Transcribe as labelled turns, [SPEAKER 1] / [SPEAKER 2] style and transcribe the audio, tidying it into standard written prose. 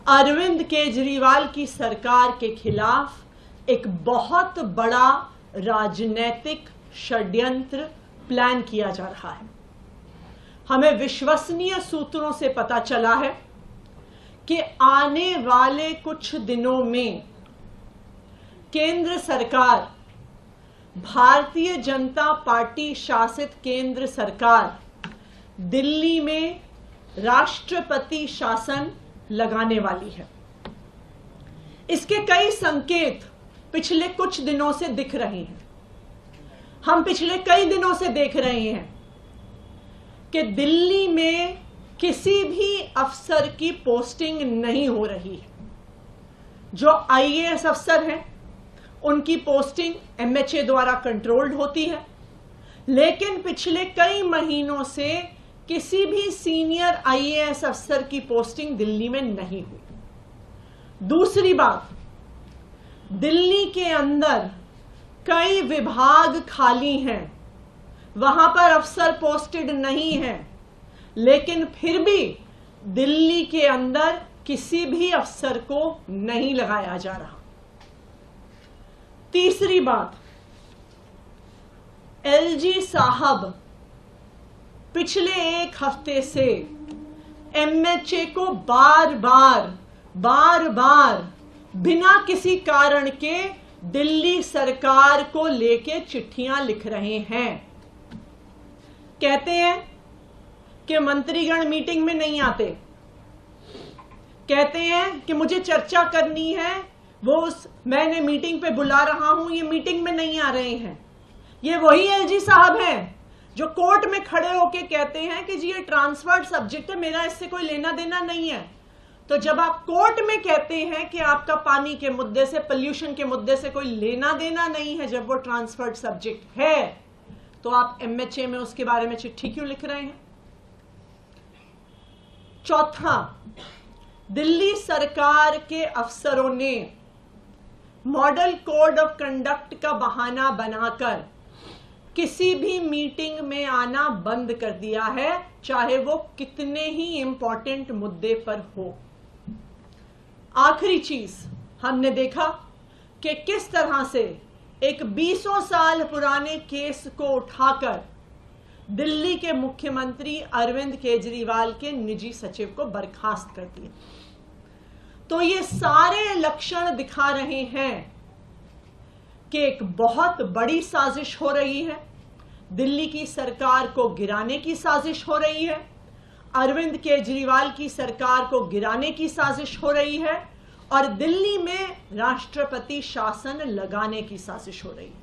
[SPEAKER 1] अरविंद केजरीवाल की सरकार के खिलाफ एक बहुत बड़ा राजनीतिक षड्यंत्र प्लान किया जा रहा है। हमें विश्वसनीय सूत्रों से पता चला है कि आने वाले कुछ दिनों में केंद्र सरकार, भारतीय जनता पार्टी शासित केंद्र सरकार दिल्ली में राष्ट्रपति शासन लगाने वाली है। इसके कई संकेत पिछले कुछ दिनों से दिख रहे हैं। हम पिछले कई दिनों से देख रहे हैं कि दिल्ली में किसी भी अफसर की पोस्टिंग नहीं हो रही है। जो आईएएस अफसर हैं उनकी पोस्टिंग एमएचए द्वारा कंट्रोल्ड होती है, लेकिन पिछले कई महीनों से किसी भी सीनियर आईएएस अफसर की पोस्टिंग दिल्ली में नहीं हुई। दूसरी बात, दिल्ली के अंदर कई विभाग खाली हैं, वहां पर अफसर पोस्टेड नहीं है, लेकिन फिर भी दिल्ली के अंदर किसी भी अफसर को नहीं लगाया जा रहा। तीसरी बात, एलजी साहब पिछले एक हफ्ते से एमएचए को बार बार बिना किसी कारण के दिल्ली सरकार को लेके चिट्ठियां लिख रहे हैं। कहते हैं कि मंत्रीगण मीटिंग में नहीं आते, कहते हैं कि मुझे चर्चा करनी है, मैंने मीटिंग पे बुला रहा हूं, ये मीटिंग में नहीं आ रहे हैं। ये वही एलजी साहब हैं जो कोर्ट में खड़े होके कहते हैं कि जी ये ट्रांसफर्ड सब्जेक्ट है, मेरा इससे कोई लेना देना नहीं है। तो जब आप कोर्ट में कहते हैं कि आपका पानी के मुद्दे से, पोल्यूशन के मुद्दे से कोई लेना देना नहीं है, जब वो ट्रांसफर्ड सब्जेक्ट है, तो आप एमएचए में उसके बारे में चिट्ठी क्यों लिख रहे हैं? चौथा, दिल्ली सरकार के अफसरों ने मॉडल कोड ऑफ कंडक्ट का बहाना बनाकर किसी भी मीटिंग में आना बंद कर दिया है, चाहे वो कितने ही इंपॉर्टेंट मुद्दे पर हो। आखिरी चीज, हमने देखा कि किस तरह से एक 20 साल पुराने केस को उठाकर दिल्ली के मुख्यमंत्री अरविंद केजरीवाल के निजी सचिव को बर्खास्त कर दिया। तो ये सारे लक्षण दिखा रहे हैं कि एक बहुत बड़ी साजिश हो रही है, दिल्ली की सरकार को गिराने की साजिश हो रही है, अरविंद केजरीवाल की सरकार को गिराने की साजिश हो रही है, और दिल्ली में राष्ट्रपति शासन लगाने की साजिश हो रही है।